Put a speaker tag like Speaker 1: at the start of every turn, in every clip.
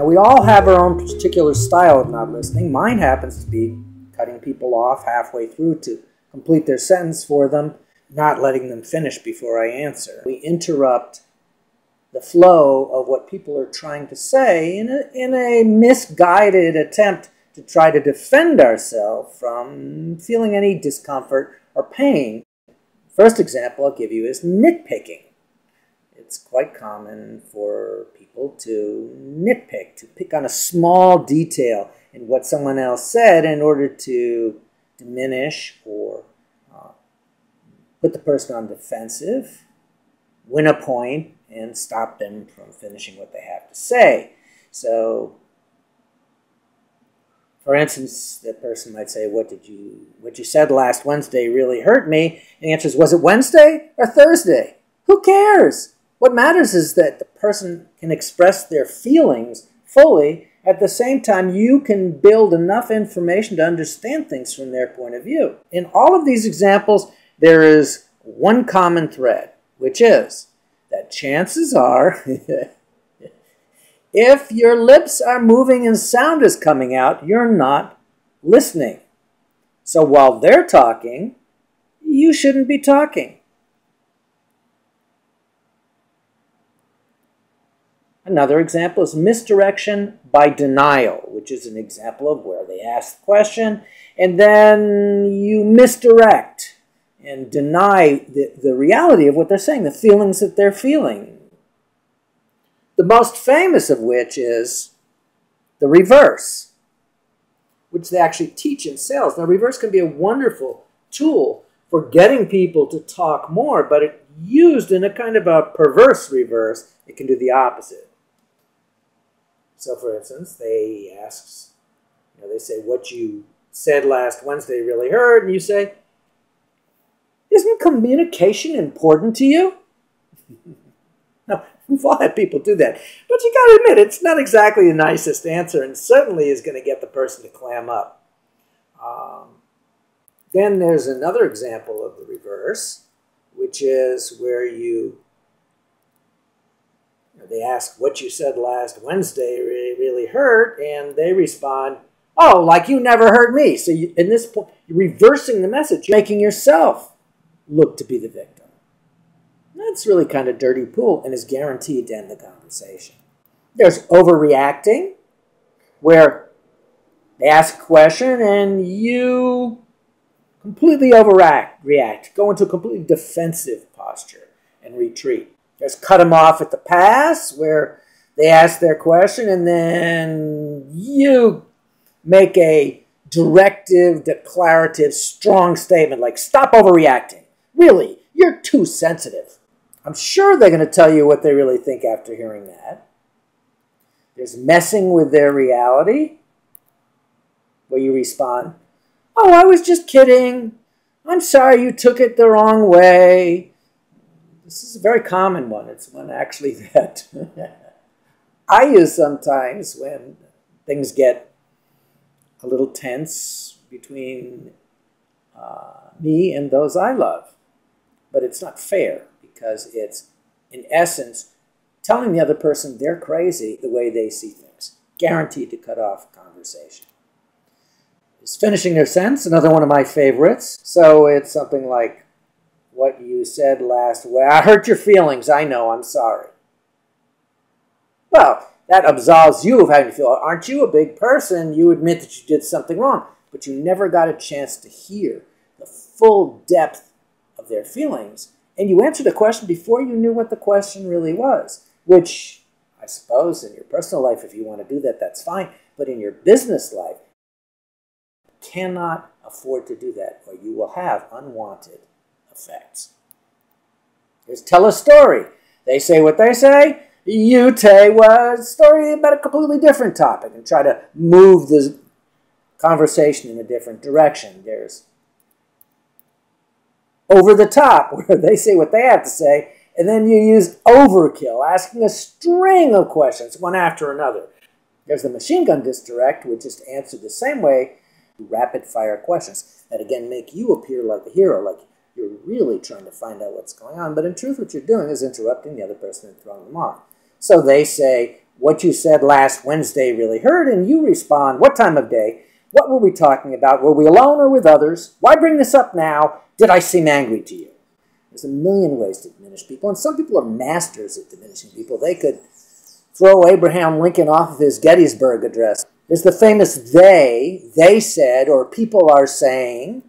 Speaker 1: Now, we all have our own particular style of not listening. Mine happens to be cutting people off halfway through to complete their sentence for them, not letting them finish before I answer. We interrupt the flow of what people are trying to say in a misguided attempt to try to defend ourselves from feeling any discomfort or pain. First example I'll give you is nitpicking. It's quite common for people to nitpick, to pick on a small detail in what someone else said in order to diminish or put the person on defensive, win a point, and stop them from finishing what they have to say. So, for instance, the person might say, what you said last Wednesday really hurt me. And the answer is, was it Wednesday or Thursday? Who cares? What matters is that the person can express their feelings fully. At the same time, you can build enough information to understand things from their point of view. In all of these examples, there is one common thread, which is that chances are, if your lips are moving and sound is coming out, you're not listening. So while they're talking, you shouldn't be talking. Another example is misdirection by denial, which is an example of where they ask the question and then you misdirect and deny the reality of what they're saying, the feelings that they're feeling. The most famous of which is the reverse, which they actually teach in sales. Now, reverse can be a wonderful tool for getting people to talk more, but it used in a kind of a perverse reverse, it can do the opposite. So, for instance, they say, what you said last Wednesday really hurt, and you say, isn't communication important to you? Now, we've all had people do that. But you got to admit, it's not exactly the nicest answer and certainly is going to get the person to clam up. Then there's another example of the reverse, which is where they ask what you said last Wednesday really hurt, and they respond, oh, like you never hurt me. So in this point, you're reversing the message, making yourself look to be the victim. That's really kind of dirty pool and is guaranteed to end the conversation. There's overreacting, where they ask a question and you completely overreact, go into a completely defensive posture and retreat. There's cut them off at the pass, where they ask their question and then you make a directive, declarative, strong statement like, stop overreacting. Really, you're too sensitive. I'm sure they're going to tell you what they really think after hearing that. There's messing with their reality, where you respond, oh, I was just kidding. I'm sorry you took it the wrong way. This is a very common one. It's one actually that I use sometimes when things get a little tense between me and those I love. But it's not fair because it's, in essence, telling the other person they're crazy the way they see things. Guaranteed to cut off conversation. Is finishing their sentence, another one of my favorites. So it's something like, what you said last week, I hurt your feelings, I know, I'm sorry. Well, that absolves you of having to feel, aren't you a big person? You admit that you did something wrong, but you never got a chance to hear the full depth of their feelings, and you answered the question before you knew what the question really was, which I suppose in your personal life, if you want to do that, that's fine, but in your business life, you cannot afford to do that, or you will have unwanted effects. Here's tell a story. They say what they say, you tell a story about a completely different topic and try to move the conversation in a different direction. There's over the top, where they say what they have to say, and then you use overkill, asking a string of questions, one after another. There's the machine gun misdirect, which is to answer the same way, rapid-fire questions that, again, make you appear like a hero, like you're really trying to find out what's going on. But in truth, what you're doing is interrupting the other person and throwing them off. So they say, what you said last Wednesday really hurt, and you respond, what time of day? What were we talking about? Were we alone or with others? Why bring this up now? Did I seem angry to you? There's a million ways to diminish people, and some people are masters at diminishing people. They could throw Abraham Lincoln off of his Gettysburg Address. There's the famous they said, or people are saying,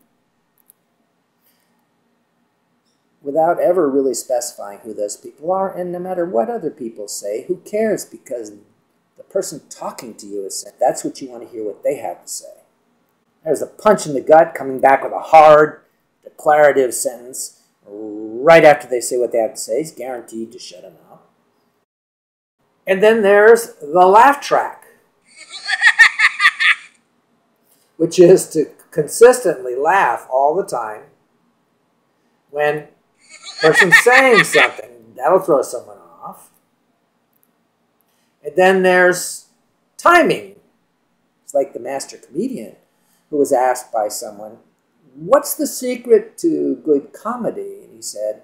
Speaker 1: without ever really specifying who those people are. And no matter what other people say, who cares? Because the person talking to you is saying, that's what you want to hear what they have to say. There's a punch in the gut coming back with a hard, declarative sentence right after they say what they have to say. Is guaranteed to shut them up. And then there's the laugh track, which is to consistently laugh all the time when person's saying something. That'll throw someone off. And then there's timing. It's like the master comedian who was asked by someone, what's the secret to good comedy? And he said,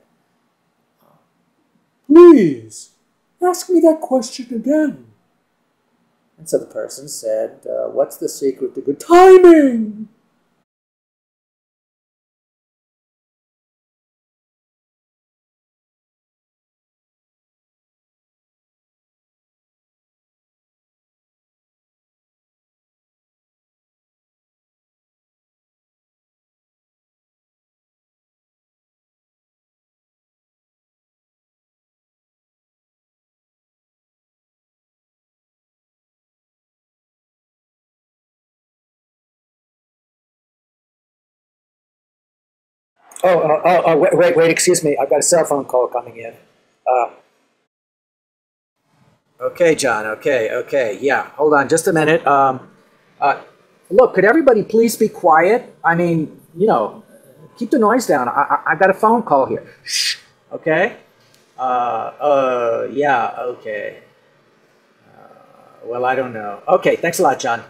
Speaker 1: please, ask me that question again. And so the person said, what's the secret to good timing? Wait, excuse me. I've got a cell phone call coming in. Okay, John, okay. Yeah, hold on just a minute. Look, could everybody please be quiet? I mean, keep the noise down. I've got a phone call here. Shh, okay? Yeah, okay. Well, I don't know. Okay, thanks a lot, John.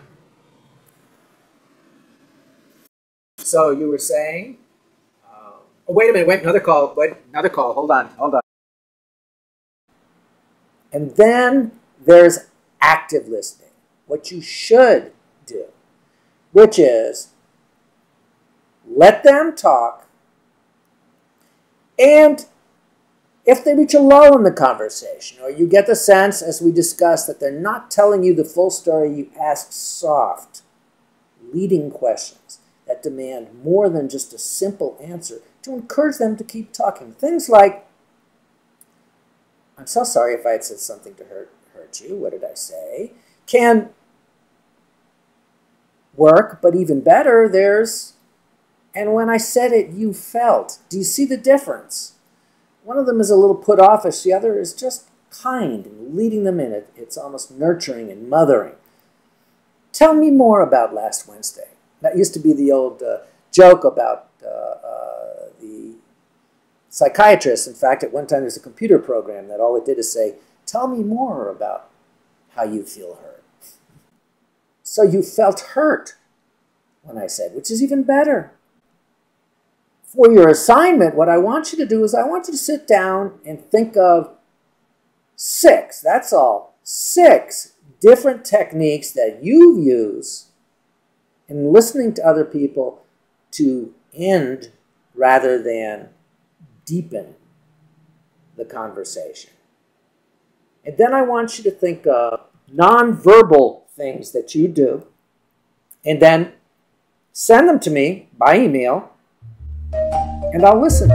Speaker 1: So you were saying? Oh, wait a minute, another call. Hold on. And then there's active listening, what you should do, which is let them talk, and if they reach a lull in the conversation, or you get the sense, as we discussed, that they're not telling you the full story, you ask soft, leading questions that demand more than just a simple answer to encourage them to keep talking. Things like, I'm so sorry if I had said something to hurt you. What did I say? Can work, but even better, there's, and when I said it, you felt. Do you see the difference? One of them is a little put offish. The other is just kind and leading them in. It's almost nurturing and mothering. Tell me more about last Wednesday. That used to be the old joke about the psychiatrist. In fact, at one time there's a computer program that all it did is say, tell me more about how you feel hurt. So you felt hurt when I said, which is even better. For your assignment, what I want you to do is I want you to sit down and think of 6, that's all, 6 different techniques that you use in listening to other people to end rather than deepen the conversation. And then I want you to think of nonverbal things that you do, and then send them to me by email, and I'll listen.